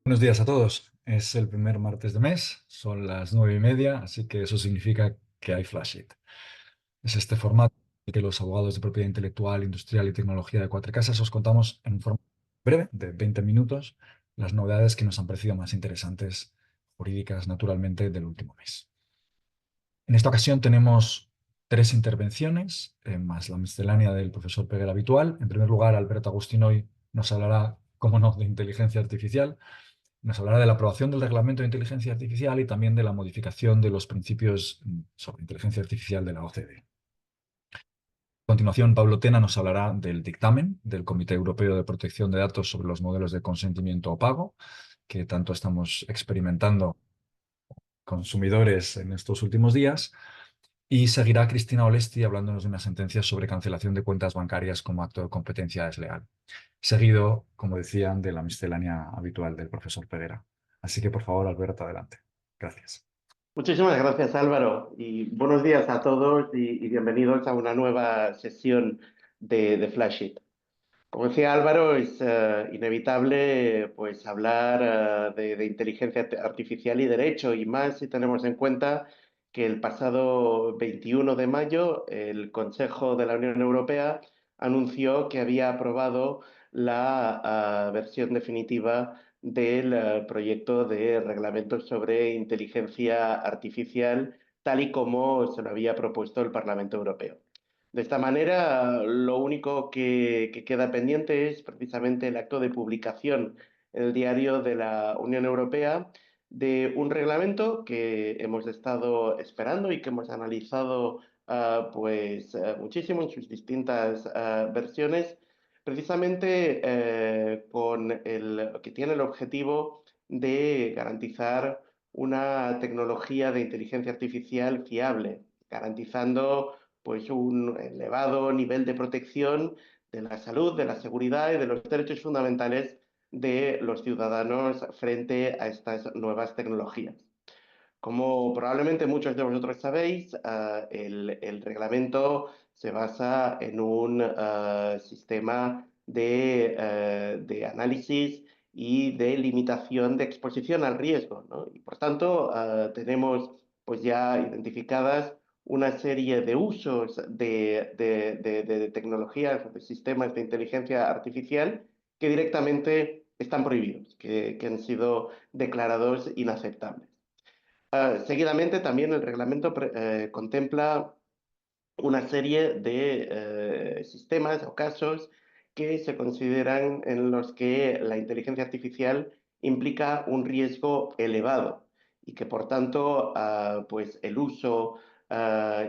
Buenos días a todos. Es el primer martes de mes, son las 9:30, así que eso significa que hay Flash It. Es este formato en el que los abogados de propiedad intelectual, industrial y tecnología de Cuatro Casas os contamos en un formato breve de 20 minutos las novedades que nos han parecido más interesantes, jurídicas naturalmente, del último mes. En esta ocasión tenemos tres intervenciones, más la miscelánea del profesor Peguer habitual. En primer lugar, Alberto Agustín hoy nos hablará, como no, de inteligencia artificial. Nos hablará de la aprobación del reglamento de inteligencia artificial y también de la modificación de los principios sobre inteligencia artificial de la OCDE. A continuación, Pablo Tena nos hablará del dictamen del Comité Europeo de Protección de Datos sobre los modelos de consentimiento opaco, que tanto estamos experimentando consumidores en estos últimos días. Y seguirá Cristina Olesti hablándonos de una sentencia sobre cancelación de cuentas bancarias como acto de competencia desleal. Seguido, como decían, de la miscelánea habitual del profesor Peguera. Así que, por favor, Alberto, adelante. Gracias. Muchísimas gracias, Álvaro, y buenos días a todos y bienvenidos a una nueva sesión de Flash It. Como decía Álvaro, es inevitable pues, hablar de inteligencia artificial y derecho, y más si tenemos en cuenta que el pasado 21 de mayo el Consejo de la Unión Europea anunció que había aprobado la versión definitiva del proyecto de reglamento sobre inteligencia artificial, tal y como se lo había propuesto el Parlamento Europeo. De esta manera, lo único que queda pendiente es precisamente el acto de publicación en el Diario de la Unión Europea de un reglamento que hemos estado esperando y que hemos analizado muchísimo en sus distintas versiones, precisamente que tiene el objetivo de garantizar una tecnología de inteligencia artificial fiable, garantizando pues un elevado nivel de protección de la salud, de la seguridad y de los derechos fundamentales de los ciudadanos frente a estas nuevas tecnologías. Como probablemente muchos de vosotros sabéis, el reglamento se basa en un sistema de análisis y de limitación de exposición al riesgo, ¿no? Y por tanto, tenemos pues ya identificadas una serie de usos de tecnologías, de sistemas de inteligencia artificial que directamente están prohibidos, que han sido declarados inaceptables. Seguidamente, también el reglamento contempla una serie de sistemas o casos que se consideran en los que la inteligencia artificial implica un riesgo elevado y que, por tanto, pues el uso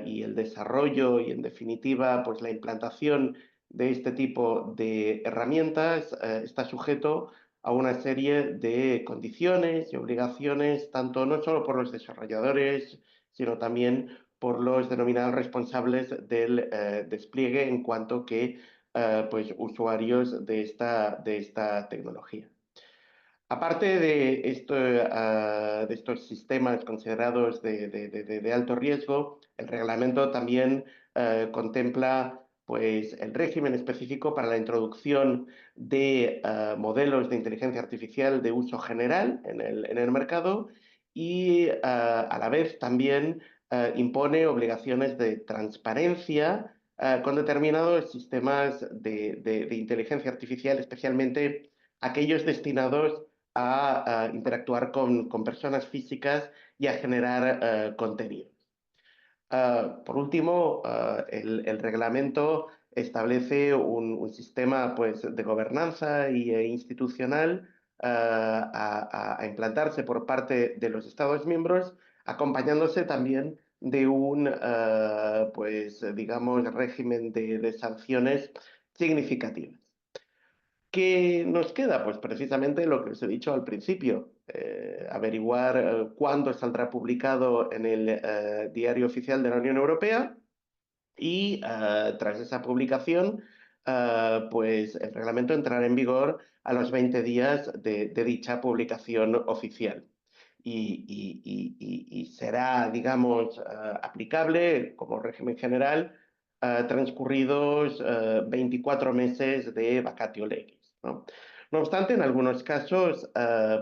y el desarrollo y, en definitiva, pues la implantación de este tipo de herramientas está sujeto a una serie de condiciones y obligaciones, tanto no solo por los desarrolladores, sino también por los denominados responsables del despliegue en cuanto que pues, usuarios de esta tecnología. Aparte de estos sistemas considerados de alto riesgo, el reglamento también contempla pues, el régimen específico para la introducción de modelos de inteligencia artificial de uso general en el mercado y a la vez también impone obligaciones de transparencia con determinados sistemas de inteligencia artificial, especialmente aquellos destinados a interactuar con personas físicas y a generar contenido. Por último, el reglamento establece un sistema pues, de gobernanza institucional a implantarse por parte de los Estados miembros, acompañándose también de un, pues, digamos, régimen de sanciones significativas. ¿Qué nos queda? Pues precisamente lo que os he dicho al principio, averiguar cuándo saldrá publicado en el Diario Oficial de la Unión Europea y tras esa publicación, pues el reglamento entrará en vigor a los 20 días de dicha publicación oficial. Y será, digamos, aplicable como régimen general transcurridos 24 meses de vacatio legis, ¿no? No obstante, en algunos casos,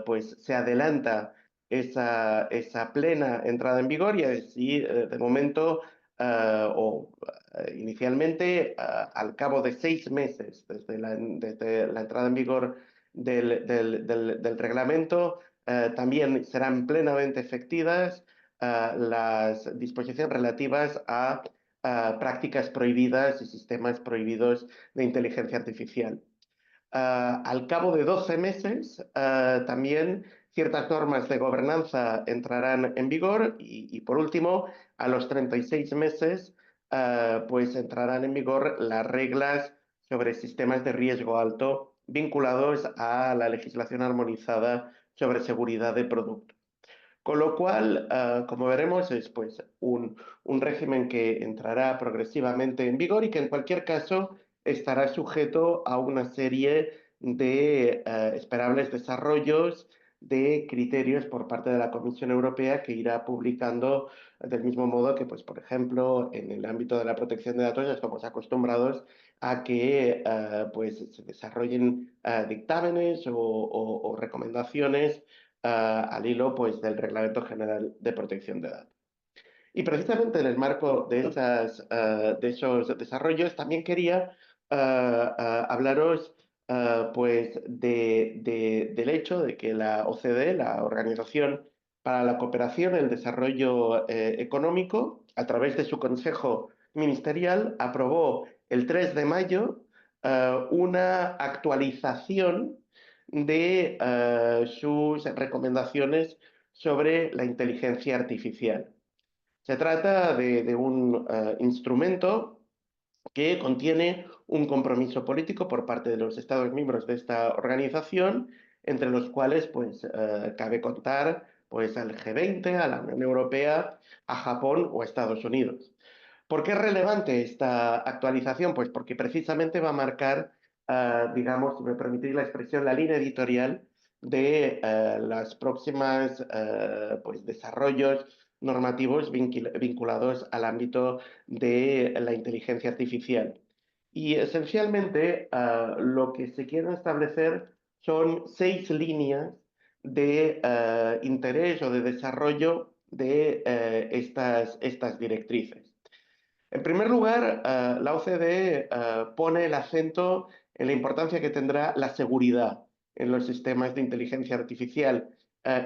pues se adelanta esa plena entrada en vigor y así, de momento, o inicialmente, al cabo de 6 meses desde la entrada en vigor del reglamento, también serán plenamente efectivas las disposiciones relativas a prácticas prohibidas y sistemas prohibidos de inteligencia artificial. Al cabo de 12 meses, también ciertas normas de gobernanza entrarán en vigor y por último, a los 36 meses, pues entrarán en vigor las reglas sobre sistemas de riesgo alto vinculados a la legislación armonizada sobre seguridad de productos. Con lo cual, como veremos, es pues un régimen que entrará progresivamente en vigor y que en cualquier caso estará sujeto a una serie de esperables desarrollos de criterios por parte de la Comisión Europea que irá publicando del mismo modo que, pues, por ejemplo, en el ámbito de la protección de datos ya estamos acostumbrados a que pues, se desarrollen dictámenes o recomendaciones al hilo pues, del Reglamento General de Protección de Datos. Y precisamente en el marco de esos desarrollos también quería hablaros pues del hecho de que la OCDE, la Organización para la Cooperación y el Desarrollo Económico, a través de su Consejo Ministerial, aprobó el 3 de mayo una actualización de sus recomendaciones sobre la inteligencia artificial. Se trata de un instrumento que contiene un compromiso político por parte de los Estados miembros de esta organización, entre los cuales pues, cabe contar pues, al G20, a la Unión Europea, a Japón o a Estados Unidos. ¿Por qué es relevante esta actualización? Pues porque precisamente va a marcar, digamos, si me permitís la expresión, la línea editorial de las próximas pues, desarrollos normativos vinculados al ámbito de la inteligencia artificial. Y esencialmente lo que se quiere establecer son 6 líneas de interés o de desarrollo de estas directrices. En primer lugar, la OCDE pone el acento en la importancia que tendrá la seguridad en los sistemas de inteligencia artificial,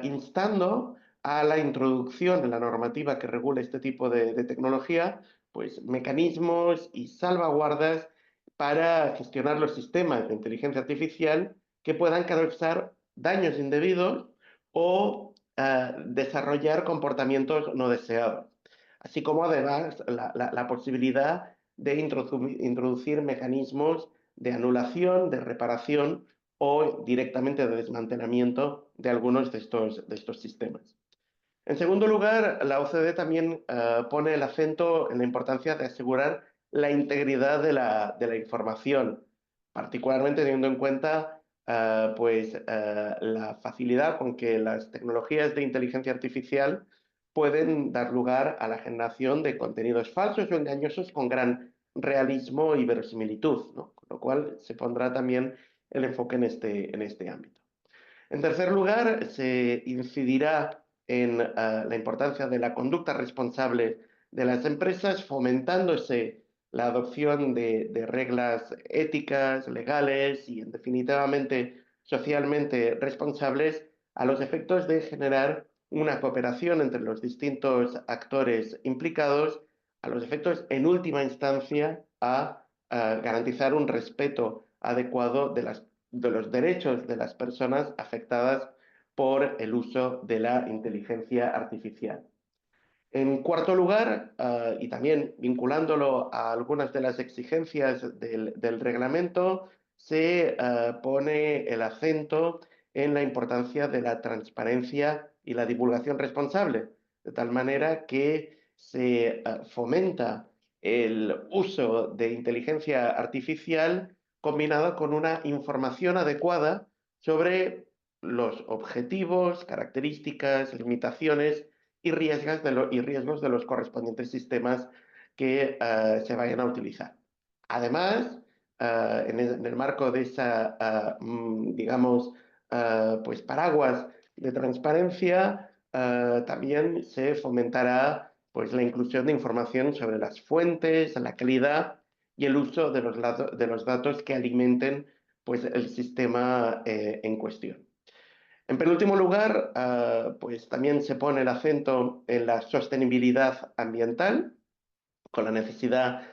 instando a la introducción en la normativa que regula este tipo de tecnología, pues mecanismos y salvaguardas para gestionar los sistemas de inteligencia artificial que puedan causar daños indebidos o desarrollar comportamientos no deseados, así como además la posibilidad de introducir mecanismos de anulación, de reparación o directamente de desmantelamiento de algunos de estos sistemas. En segundo lugar, la OCDE también pone el acento en la importancia de asegurar la integridad de la información, particularmente teniendo en cuenta pues, la facilidad con que las tecnologías de inteligencia artificial pueden dar lugar a la generación de contenidos falsos o engañosos con gran realismo y verosimilitud, ¿no? Con lo cual se pondrá también el enfoque en este ámbito. En tercer lugar, se incidirá en la importancia de la conducta responsable de las empresas, fomentándose la adopción de reglas éticas, legales y, definitivamente, socialmente responsables a los efectos de generar una cooperación entre los distintos actores implicados, a los efectos, en última instancia, a garantizar un respeto adecuado de los derechos de las personas afectadas por el uso de la inteligencia artificial. En cuarto lugar, y también vinculándolo a algunas de las exigencias del reglamento, se pone el acento en la importancia de la transparencia y la divulgación responsable, de tal manera que se fomenta el uso de inteligencia artificial combinado con una información adecuada sobre los objetivos, características, limitaciones y riesgos de los correspondientes sistemas que se vayan a utilizar. Además, en el marco de esa, digamos, pues paraguas de transparencia, también se fomentará pues, la inclusión de información sobre las fuentes, la calidad y el uso de los datos que alimenten pues, el sistema en cuestión. En penúltimo lugar, pues también se pone el acento en la sostenibilidad ambiental, con la necesidad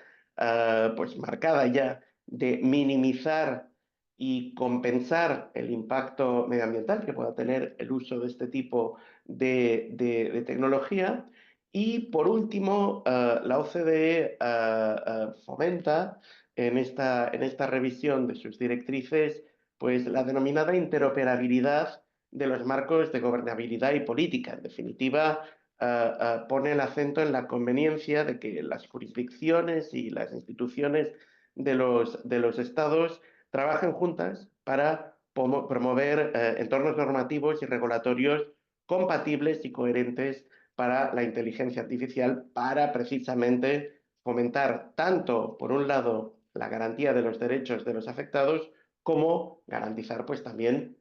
pues marcada ya de minimizar y compensar el impacto medioambiental que pueda tener el uso de este tipo de tecnología. Y por último, la OCDE fomenta en esta revisión de sus directrices pues, la denominada interoperabilidad de los marcos de gobernabilidad y política. En definitiva, pone el acento en la conveniencia de que las jurisdicciones y las instituciones de los estados trabajen juntas para promover entornos normativos y regulatorios compatibles y coherentes para la inteligencia artificial, para precisamente fomentar tanto, por un lado, la garantía de los derechos de los afectados, como garantizar pues también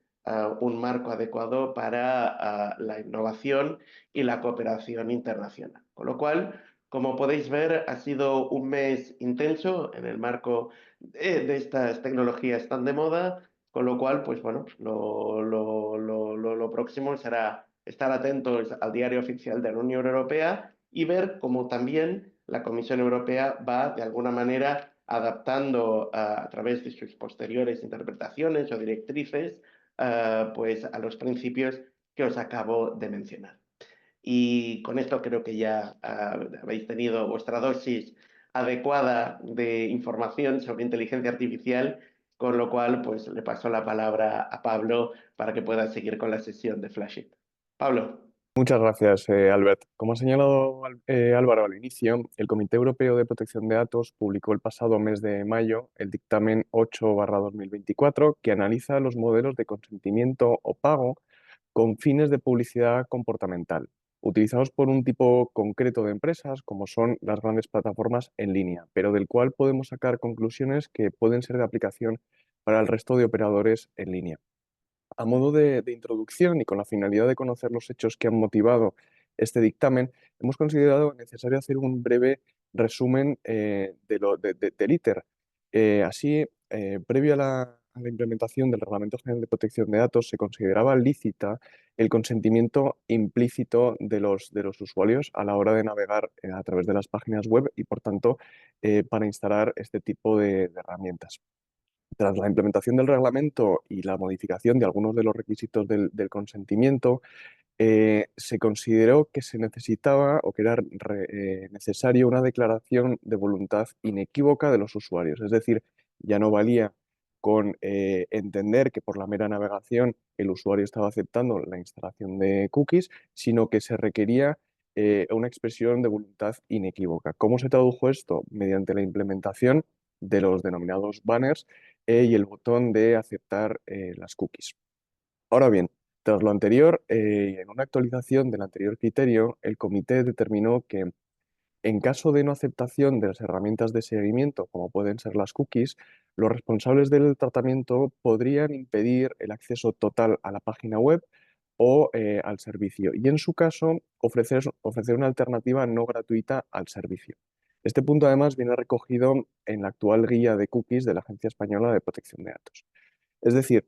un marco adecuado para la innovación y la cooperación internacional. Con lo cual, como podéis ver, ha sido un mes intenso en el marco de estas tecnologías tan de moda, con lo cual, pues bueno, lo próximo será estar atentos al diario oficial de la Unión Europea y ver cómo también la Comisión Europea va, de alguna manera, adaptando a través de sus posteriores interpretaciones o directrices, pues a los principios que os acabo de mencionar. Y con esto creo que ya habéis tenido vuestra dosis adecuada de información sobre inteligencia artificial, con lo cual pues le paso la palabra a Pablo para que pueda seguir con la sesión de Flashit. Pablo. Muchas gracias, Albert. Como ha señalado Álvaro al inicio, el Comité Europeo de Protección de Datos publicó el pasado mes de mayo el dictamen 8/2024 que analiza los modelos de consentimiento o pago con fines de publicidad comportamental, utilizados por un tipo concreto de empresas, como son las grandes plataformas en línea, pero del cual podemos sacar conclusiones que pueden ser de aplicación para el resto de operadores en línea. A modo de introducción y con la finalidad de conocer los hechos que han motivado este dictamen, hemos considerado necesario hacer un breve resumen del ITER. Previo a la implementación del Reglamento General de Protección de Datos, se consideraba lícita el consentimiento implícito de los usuarios a la hora de navegar a través de las páginas web y, por tanto, para instalar este tipo de herramientas. Tras la implementación del reglamento y la modificación de algunos de los requisitos del consentimiento, se consideró que se necesitaba o que era necesario una declaración de voluntad inequívoca de los usuarios. Es decir, ya no valía con entender que por la mera navegación el usuario estaba aceptando la instalación de cookies, sino que se requería una expresión de voluntad inequívoca. ¿Cómo se tradujo esto? Mediante la implementación de los denominados banners y el botón de aceptar las cookies. Ahora bien, tras lo anterior, en una actualización del anterior criterio, el comité determinó que en caso de no aceptación de las herramientas de seguimiento, como pueden ser las cookies, los responsables del tratamiento podrían impedir el acceso total a la página web o al servicio y, en su caso, ofrecer una alternativa no gratuita al servicio. Este punto, además, viene recogido en la actual guía de cookies de la Agencia Española de Protección de Datos. Es decir,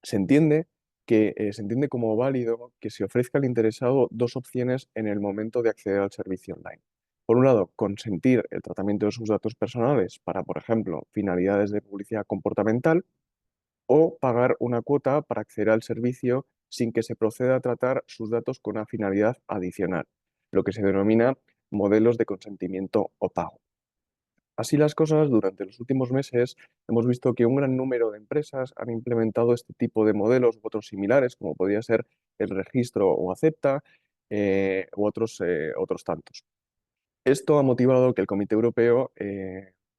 se entiende se entiende como válido que se ofrezca al interesado dos opciones en el momento de acceder al servicio online. Por un lado, consentir el tratamiento de sus datos personales para, por ejemplo, finalidades de publicidad comportamental, o pagar una cuota para acceder al servicio sin que se proceda a tratar sus datos con una finalidad adicional, lo que se denomina modelos de consentimiento o pago. Así las cosas, durante los últimos meses hemos visto que un gran número de empresas han implementado este tipo de modelos u otros similares, como podría ser el registro o acepta, u otros tantos. Esto ha motivado que el Comité Europeo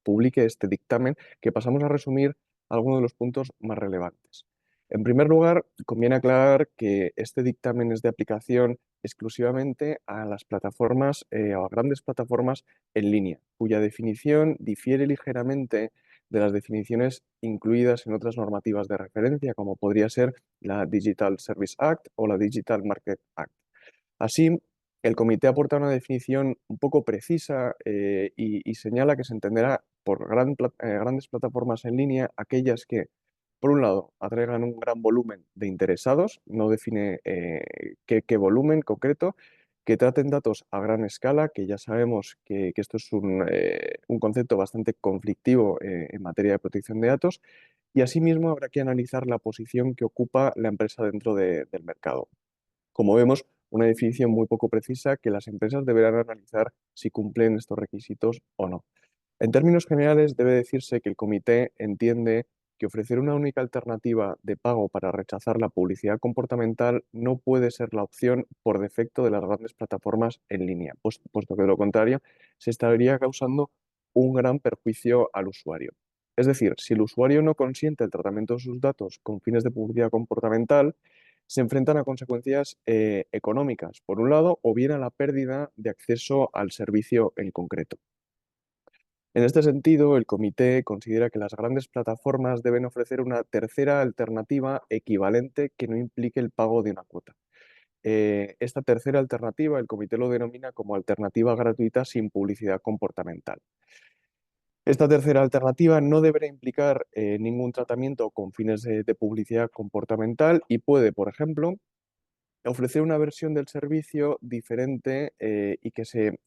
publique este dictamen, que pasamos a resumir algunos de los puntos más relevantes. En primer lugar, conviene aclarar que este dictamen es de aplicación exclusivamente a las plataformas o a grandes plataformas en línea, cuya definición difiere ligeramente de las definiciones incluidas en otras normativas de referencia, como podría ser la Digital Service Act o la Digital Market Act. Así, el comité aporta una definición un poco precisa y señala que se entenderá por grandes plataformas en línea aquellas que, por un lado, atraigan un gran volumen de interesados, no define qué volumen concreto, que traten datos a gran escala, que ya sabemos que esto es un concepto bastante conflictivo en materia de protección de datos, y asimismo habrá que analizar la posición que ocupa la empresa dentro del mercado. Como vemos, una definición muy poco precisa que las empresas deberán analizar si cumplen estos requisitos o no. En términos generales, debe decirse que el comité entiende que ofrecer una única alternativa de pago para rechazar la publicidad comportamental no puede ser la opción por defecto de las grandes plataformas en línea, puesto que de lo contrario se estaría causando un gran perjuicio al usuario. Es decir, si el usuario no consiente el tratamiento de sus datos con fines de publicidad comportamental, se enfrentan a consecuencias económicas, por un lado, o bien a la pérdida de acceso al servicio en concreto. En este sentido, el comité considera que las grandes plataformas deben ofrecer una tercera alternativa equivalente que no implique el pago de una cuota. Esta tercera alternativa, el comité lo denomina como alternativa gratuita sin publicidad comportamental. Esta tercera alternativa no deberá implicar ningún tratamiento con fines de publicidad comportamental y puede, por ejemplo, ofrecer una versión del servicio diferente y que se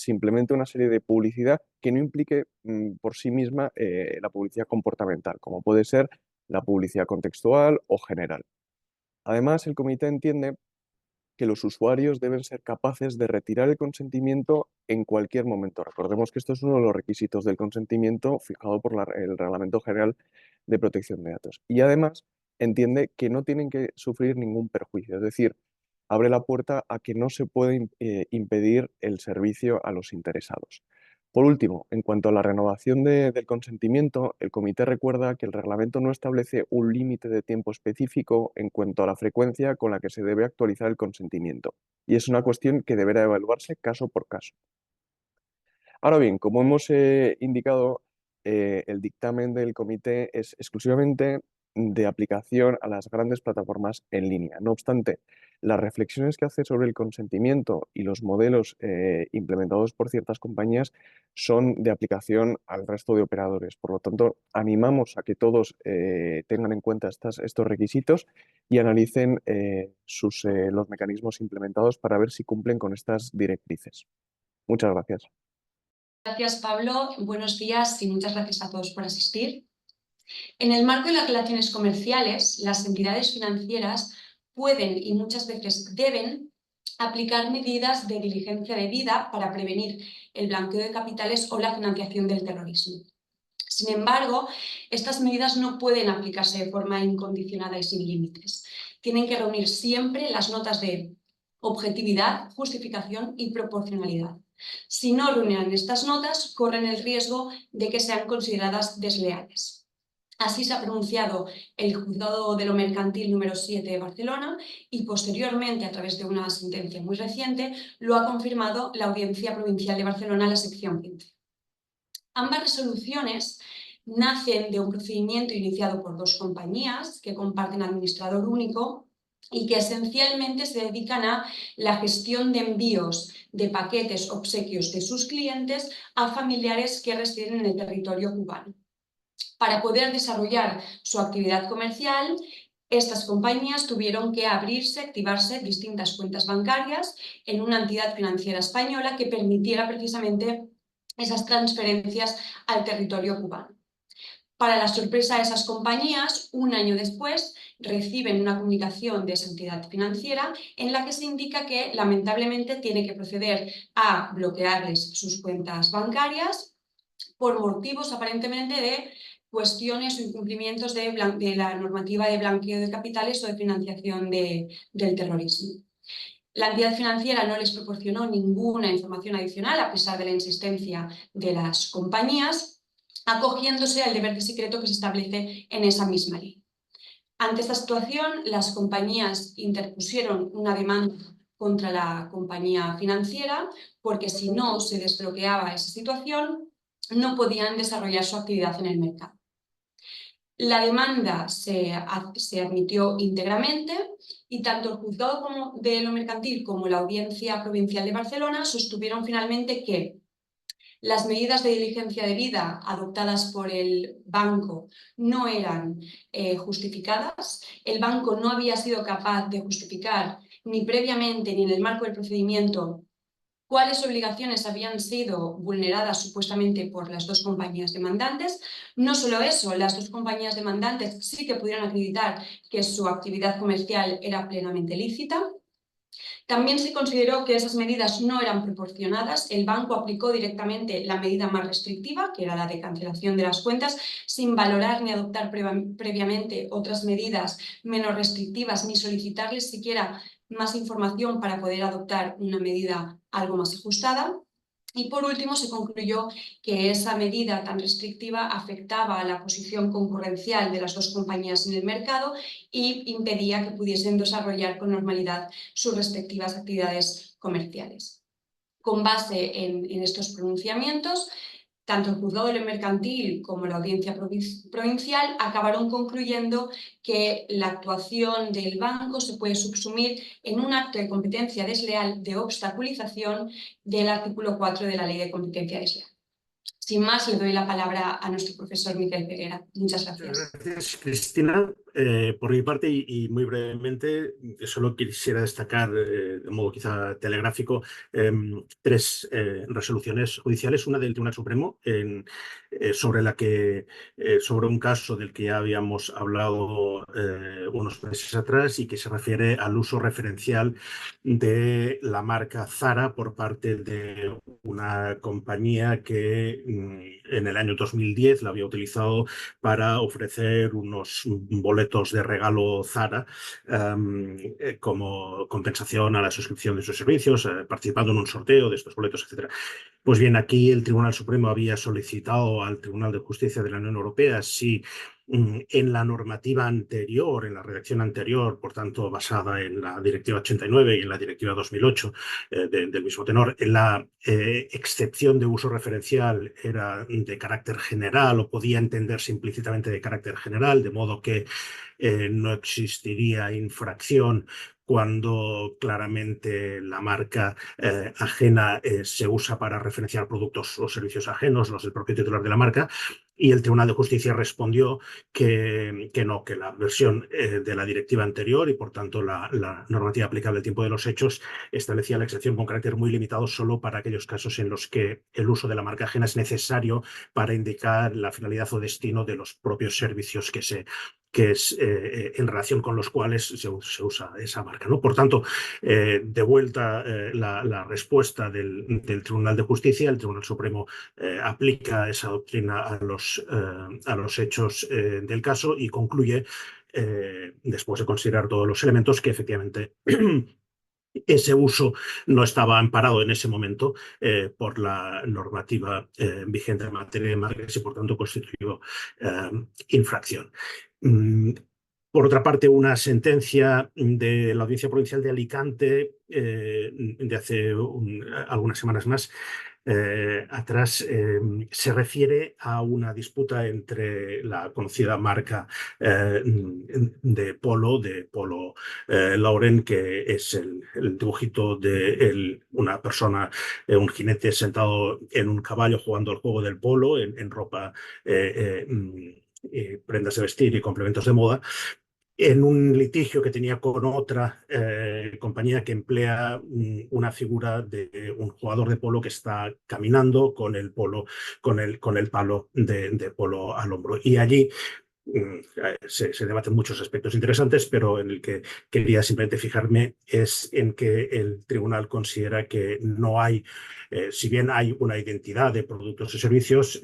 implemente una serie de publicidad que no implique por sí misma la publicidad comportamental, como puede ser la publicidad contextual o general. Además, el comité entiende que los usuarios deben ser capaces de retirar el consentimiento en cualquier momento. Recordemos que esto es uno de los requisitos del consentimiento fijado por el Reglamento General de Protección de Datos. Y además entiende que no tienen que sufrir ningún perjuicio, es decir, abre la puerta a que no se puede impedir el servicio a los interesados. Por último, en cuanto a la renovación del consentimiento, el comité recuerda que el reglamento no establece un límite de tiempo específico en cuanto a la frecuencia con la que se debe actualizar el consentimiento, y es una cuestión que deberá evaluarse caso por caso. Ahora bien, como hemos indicado, el dictamen del comité es exclusivamente de aplicación a las grandes plataformas en línea. No obstante, las reflexiones que hace sobre el consentimiento y los modelos implementados por ciertas compañías son de aplicación al resto de operadores. Por lo tanto, animamos a que todos tengan en cuenta estos requisitos y analicen los mecanismos implementados para ver si cumplen con estas directrices. Muchas gracias. Gracias, Pablo. Buenos días y muchas gracias a todos por asistir. En el marco de las relaciones comerciales, las entidades financieras pueden y muchas veces deben aplicar medidas de diligencia debida para prevenir el blanqueo de capitales o la financiación del terrorismo. Sin embargo, estas medidas no pueden aplicarse de forma incondicionada y sin límites. Tienen que reunir siempre las notas de objetividad, justificación y proporcionalidad. Si no reúnen estas notas, corren el riesgo de que sean consideradas desleales. Así se ha pronunciado el Juzgado de lo Mercantil número 7 de Barcelona y posteriormente, a través de una sentencia muy reciente, lo ha confirmado la Audiencia Provincial de Barcelona, la sección 15. Ambas resoluciones nacen de un procedimiento iniciado por dos compañías que comparten administrador único y que esencialmente se dedican a la gestión de envíos de paquetes obsequios de sus clientes a familiares que residen en el territorio cubano. Para poder desarrollar su actividad comercial, estas compañías tuvieron que activarse distintas cuentas bancarias en una entidad financiera española que permitiera precisamente esas transferencias al territorio cubano. Para la sorpresa de esas compañías, un año después reciben una comunicación de esa entidad financiera en la que se indica que lamentablemente tiene que proceder a bloquearles sus cuentas bancarias por motivos aparentemente de cuestiones o incumplimientos de la normativa de blanqueo de capitales o de financiación del terrorismo. La entidad financiera no les proporcionó ninguna información adicional a pesar de la insistencia de las compañías, acogiéndose al deber de secreto que se establece en esa misma ley. Ante esta situación, las compañías interpusieron una demanda contra la compañía financiera porque si no se desbloqueaba esa situación, no podían desarrollar su actividad en el mercado. La demanda se admitió íntegramente y tanto el juzgado de lo mercantil como la Audiencia Provincial de Barcelona sostuvieron finalmente que las medidas de diligencia debida adoptadas por el banco no eran justificadas. El banco no había sido capaz de justificar ni previamente ni en el marco del procedimiento cuáles obligaciones habían sido vulneradas supuestamente por las dos compañías demandantes. No solo eso, las dos compañías demandantes sí que pudieron acreditar que su actividad comercial era plenamente lícita. También se consideró que esas medidas no eran proporcionadas. El banco aplicó directamente la medida más restrictiva, que era la de cancelación de las cuentas, sin valorar ni adoptar previamente otras medidas menos restrictivas, ni solicitarles siquiera más información para poder adoptar una medida algo más ajustada. Y por último, se concluyó que esa medida tan restrictiva afectaba a la posición concurrencial de las dos compañías en el mercado y impedía que pudiesen desarrollar con normalidad sus respectivas actividades comerciales. Con base en estos pronunciamientos, tanto el juzgado de lo mercantil como la audiencia provincial acabaron concluyendo que la actuación del banco se puede subsumir en un acto de competencia desleal de obstaculización del artículo 4 de la Ley de Competencia Desleal. Sin más, le doy la palabra a nuestro profesor Miquel Peguera. Muchas gracias. Muchas gracias, Cristina. Por mi parte, y muy brevemente, solo quisiera destacar, de modo quizá telegráfico, tres resoluciones judiciales. Una del Tribunal Supremo, sobre un caso del que ya habíamos hablado unos meses atrás y que se refiere al uso referencial de la marca Zara por parte de una compañía que en el año 2010 la había utilizado para ofrecer unos boletos de regalo Zara como compensación a la suscripción de sus servicios, participando en un sorteo de estos boletos, etc. Pues bien, aquí el Tribunal Supremo había solicitado al Tribunal de Justicia de la Unión Europea si en la normativa anterior, en la redacción anterior, por tanto basada en la Directiva 89 y en la Directiva 2008 del mismo tenor, la excepción de uso referencial era de carácter general o podía entenderse implícitamente de carácter general, de modo que no existiría infracción cuando claramente la marca ajena se usa para referenciar productos o servicios ajenos, los del propio titular de la marca. Y el Tribunal de Justicia respondió que no, que la versión de la directiva anterior y por tanto la normativa aplicable al tiempo de los hechos establecía la excepción con carácter muy limitado solo para aquellos casos en los que el uso de la marca ajena es necesario para indicar la finalidad o destino de los propios servicios en relación con los cuales se usa esa marca, ¿no? Por tanto, de vuelta la respuesta del Tribunal de Justicia, el Tribunal Supremo aplica esa doctrina a los hechos del caso y concluye, después de considerar todos los elementos, que efectivamente ese uso no estaba amparado en ese momento por la normativa vigente en materia de marcas y por tanto constituyó infracción. Por otra parte, una sentencia de la Audiencia Provincial de Alicante de hace algunas semanas más atrás se refiere a una disputa entre la conocida marca de Polo Lauren, que es el dibujito de una persona, un jinete sentado en un caballo jugando al juego del polo en ropa, prendas de vestir y complementos de moda, en un litigio que tenía con otra compañía que emplea una figura de un jugador de polo que está caminando con el palo de polo al hombro. Y allí se debaten muchos aspectos interesantes, pero en el que quería simplemente fijarme es en que el tribunal considera que no hay, si bien hay una identidad de productos y servicios,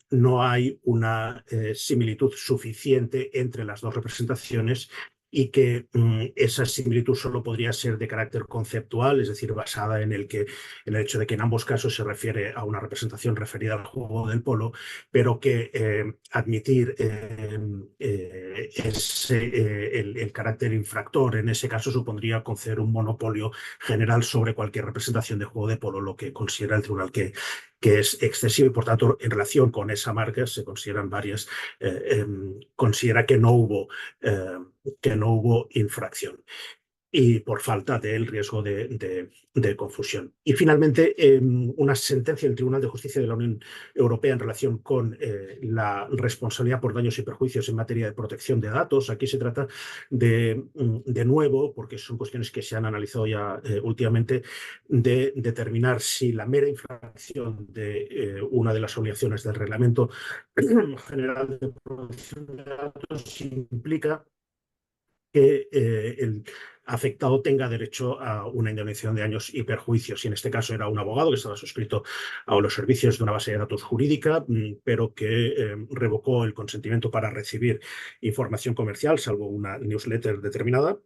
no hay una similitud suficiente entre las dos representaciones y que esa similitud solo podría ser de carácter conceptual, es decir, basada en el hecho de que en ambos casos se refiere a una representación referida al juego del polo, pero que admitir el carácter infractor en ese caso supondría conceder un monopolio general sobre cualquier representación de juego de polo, lo que considera el tribunal que es excesivo y, por tanto, en relación con esa marca se consideran varias, considera que no hubo infracción y por falta del riesgo de confusión. Y finalmente, una sentencia del Tribunal de Justicia de la Unión Europea en relación con la responsabilidad por daños y perjuicios en materia de protección de datos. Aquí se trata de nuevo, porque son cuestiones que se han analizado ya últimamente, de determinar si la mera infracción de una de las obligaciones del Reglamento General de Protección de Datos implica que el afectado tenga derecho a una indemnización de daños y perjuicios. Y en este caso era un abogado que estaba suscrito a los servicios de una base de datos jurídica, pero que revocó el consentimiento para recibir información comercial, salvo una newsletter determinada.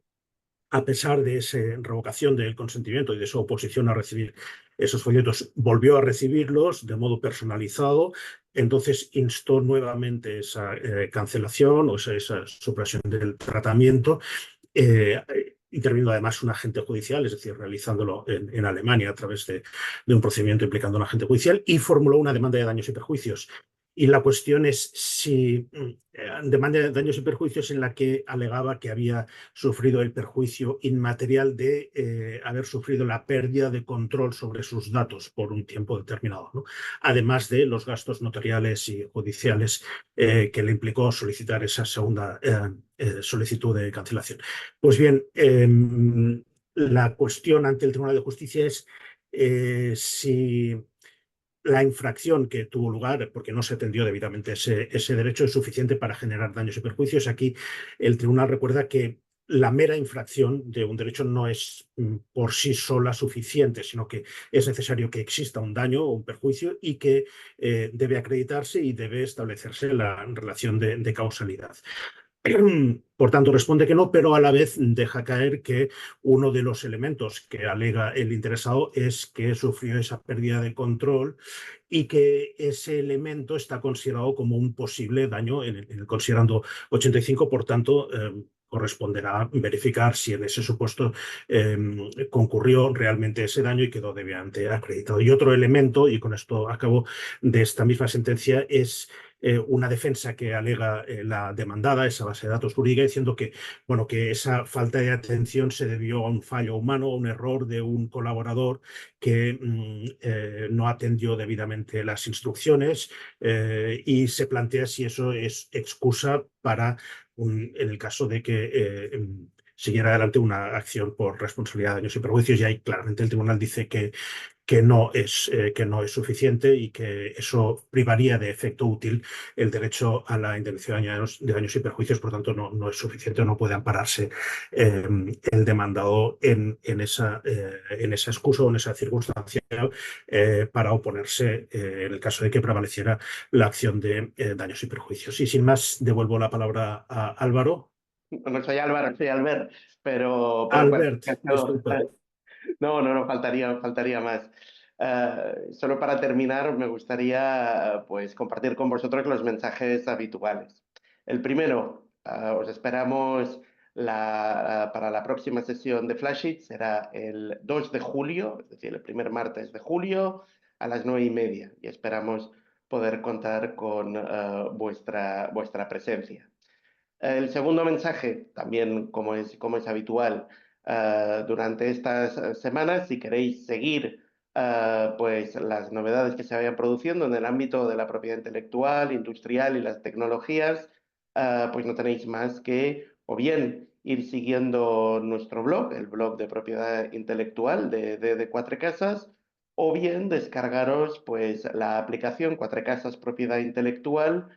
A pesar de esa revocación del consentimiento y de su oposición a recibir esos folletos, volvió a recibirlos de modo personalizado. Entonces instó nuevamente esa cancelación o esa supresión del tratamiento, interviniendo además un agente judicial, es decir, realizándolo en Alemania a través de un procedimiento implicando a un agente judicial, y formuló una demanda de daños y perjuicios. Y la cuestión es si demanda de daños y perjuicios en la que alegaba que había sufrido el perjuicio inmaterial de haber sufrido la pérdida de control sobre sus datos por un tiempo determinado, ¿no? Además de los gastos notariales y judiciales que le implicó solicitar esa segunda solicitud de cancelación. Pues bien, la cuestión ante el Tribunal de Justicia es si la infracción que tuvo lugar, porque no se atendió debidamente ese derecho, es suficiente para generar daños y perjuicios. Aquí el tribunal recuerda que la mera infracción de un derecho no es por sí sola suficiente, sino que es necesario que exista un daño o un perjuicio y que debe acreditarse y debe establecerse la relación de causalidad. Por tanto, responde que no, pero a la vez deja caer que uno de los elementos que alega el interesado es que sufrió esa pérdida de control y que ese elemento está considerado como un posible daño en el considerando 85, por tanto, corresponderá verificar si en ese supuesto concurrió realmente ese daño y quedó debidamente acreditado. Y otro elemento, y con esto acabo, de esta misma sentencia es una defensa que alega la demandada, esa base de datos jurídica, diciendo que, bueno, que esa falta de atención se debió a un fallo humano, a un error de un colaborador que no atendió debidamente las instrucciones y se plantea si eso es excusa para, en el caso de que siguiera adelante una acción por responsabilidad de daños y perjuicios, y ahí claramente el tribunal dice que no es suficiente y que eso privaría de efecto útil el derecho a la indemnización de daños y perjuicios, por tanto no es suficiente, no puede ampararse el demandado en esa excusa o en esa circunstancia para oponerse en el caso de que prevaleciera la acción de daños y perjuicios. Y sin más, devuelvo la palabra a Álvaro. No soy Álvaro, soy Albert, pero en Albert, cualquier caso, disculpa. no, faltaría más. Solo para terminar, me gustaría pues compartir con vosotros los mensajes habituales. El primero, os esperamos para la próxima sesión de Flashit, será el 2 de julio, es decir, el primer martes de julio a las 9:30, y esperamos poder contar con vuestra presencia. El segundo mensaje, también como es habitual, durante estas semanas, si queréis seguir pues las novedades que se vayan produciendo en el ámbito de la propiedad intelectual, industrial y las tecnologías, pues no tenéis más que o bien ir siguiendo nuestro blog, el blog de propiedad intelectual de Cuatro Casas, o bien descargaros pues la aplicación Cuatro Casas Propiedad Intelectual,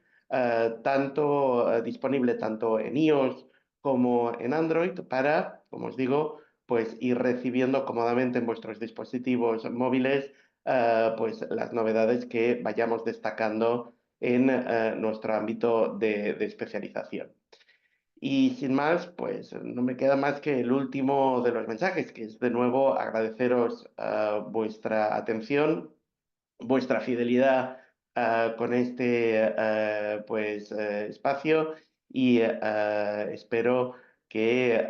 disponible tanto en iOS como en Android, para, como os digo, pues ir recibiendo cómodamente en vuestros dispositivos móviles pues las novedades que vayamos destacando en nuestro ámbito de especialización. Y sin más, pues no me queda más que el último de los mensajes, que es de nuevo agradeceros vuestra atención, vuestra fidelidad con este espacio y espero que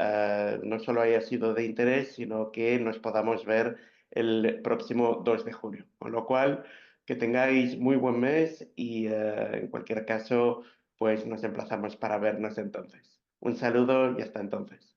no solo haya sido de interés, sino que nos podamos ver el próximo 2 de junio. Con lo cual, que tengáis muy buen mes y en cualquier caso, pues nos emplazamos para vernos entonces. Un saludo y hasta entonces.